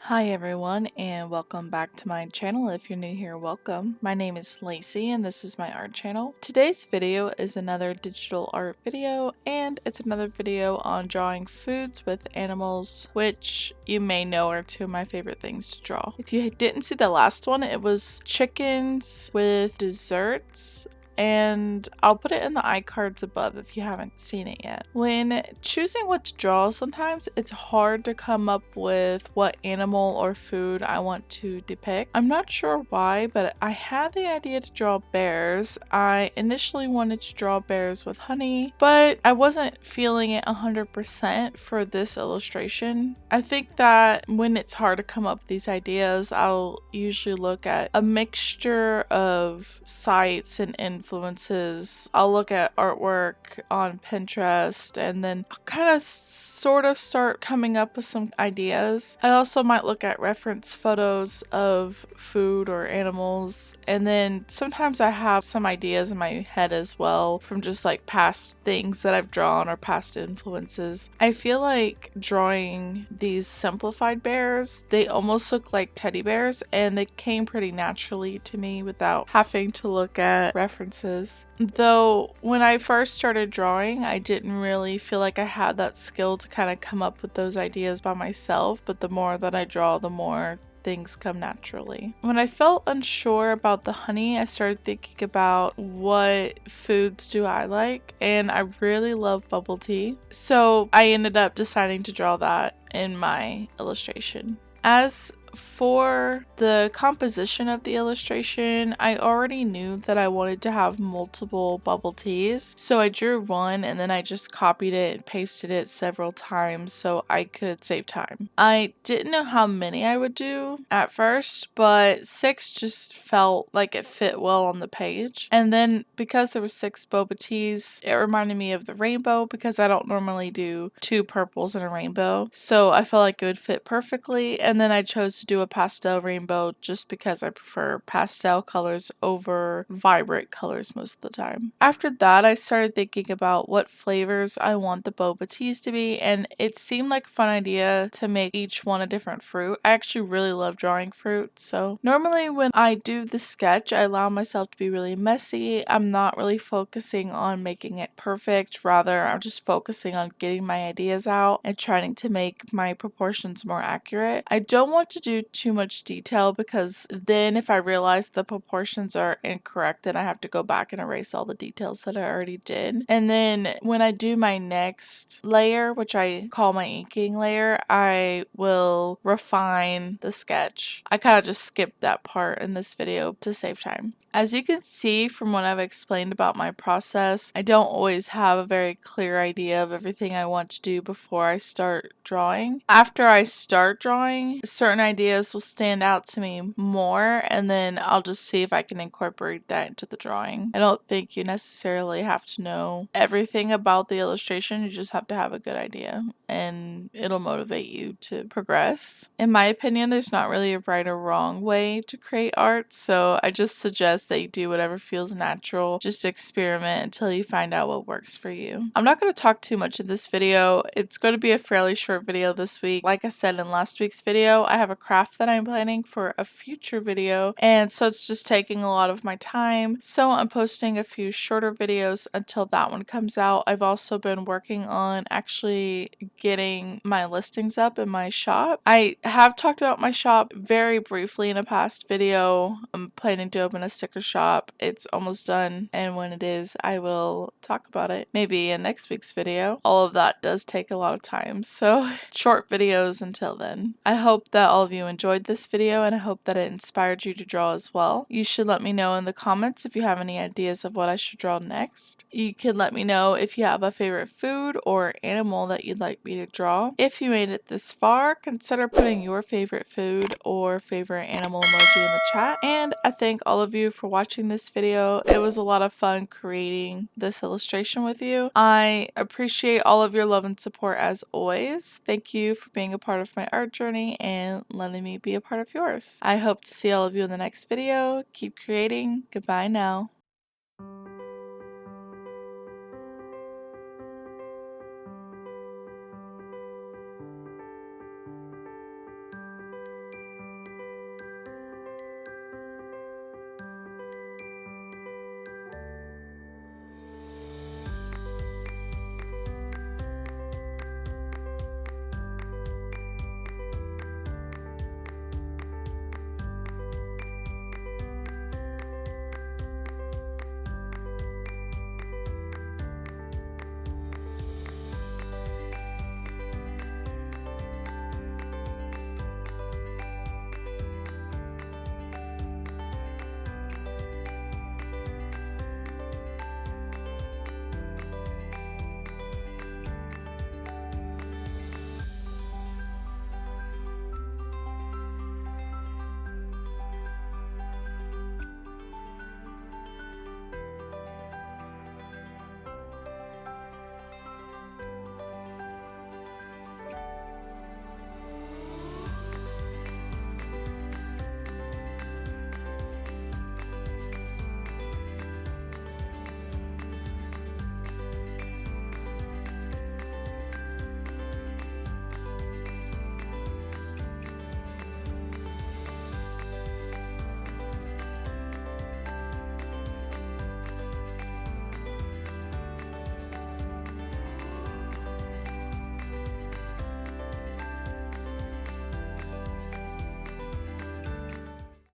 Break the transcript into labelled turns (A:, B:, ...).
A: Hi everyone and welcome back to my channel. If you're new here, welcome. My name is Lacey and this is my art channel. Today's video is another digital art video and it's another video on drawing foods with animals, which you may know are two of my favorite things to draw. If you didn't see the last one, it was chickens with desserts, and I'll put it in the iCards above if you haven't seen it yet. When choosing what to draw, sometimes it's hard to come up with what animal or food I want to depict. I'm not sure why, but I had the idea to draw bears. I initially wanted to draw bears with honey, but I wasn't feeling it 100% for this illustration. I think that when it's hard to come up with these ideas, I'll usually look at a mixture of sites and influences. I'll look at artwork on Pinterest and then I'll kind of sort of start coming up with some ideas. I also might look at reference photos of food or animals, and then sometimes I have some ideas in my head as well from just like past things that I've drawn or past influences. I feel like drawing these simplified bears, they almost look like teddy bears and they came pretty naturally to me without having to look at references. Though when I first started drawing, I didn't really feel like I had that skill to kind of come up with those ideas by myself, but the more that I draw, the more things come naturally. When I felt unsure about the honey, I started thinking about what foods do I like, and I really love bubble tea. So I ended up deciding to draw that in my illustration. As for the composition of the illustration, I already knew that I wanted to have multiple bubble teas, so I drew one and then I just copied it and pasted it several times so I could save time. I didn't know how many I would do at first, but 6 just felt like it fit well on the page. And then because there were 6 boba teas, it reminded me of the rainbow because I don't normally do 2 purples and a rainbow, so I felt like it would fit perfectly. And then I chose to do a pastel rainbow just because I prefer pastel colors over vibrant colors most of the time. After that, I started thinking about what flavors I want the boba teas to be, and it seemed like a fun idea to make each one a different fruit. I actually really love drawing fruit, so normally when I do the sketch, I allow myself to be really messy. I'm not really focusing on making it perfect, rather I'm just focusing on getting my ideas out and trying to make my proportions more accurate. I don't want to do too much detail because then if I realize the proportions are incorrect, then I have to go back and erase all the details that I already did. And then when I do my next layer, which I call my inking layer, I will refine the sketch. I kind of just skipped that part in this video to save time. As you can see from what I've explained about my process, I don't always have a very clear idea of everything I want to do before I start drawing. After I start drawing, certain ideas will stand out to me more, and then I'll just see if I can incorporate that into the drawing. I don't think you necessarily have to know everything about the illustration, you just have to have a good idea and it'll motivate you to progress. In my opinion, there's not really a right or wrong way to create art, so I just suggest that you do whatever feels natural. Just experiment until you find out what works for you. I'm not going to talk too much in this video. It's going to be a fairly short video this week. Like I said in last week's video, I have a craft that I'm planning for a future video, and so it's just taking a lot of my time. So I'm posting a few shorter videos until that one comes out. I've also been working on actually getting my listings up in my shop. I have talked about my shop very briefly in a past video. I'm planning to open a sticker shop. It's almost done, and when it is, I will talk about it maybe in next week's video. All of that does take a lot of time, so short videos until then. I hope that all of you enjoyed this video, and I hope that it inspired you to draw as well. You should let me know in the comments if you have any ideas of what I should draw next. You can let me know if you have a favorite food or animal that you'd like me to draw. If you made it this far, consider putting your favorite food or favorite animal emoji in the chat. And I thank all of you for watching this video. It was a lot of fun creating this illustration with you. I appreciate all of your love and support as always. Thank you for being a part of my art journey and letting me be a part of yours. I hope to see all of you in the next video. Keep creating. Goodbye now.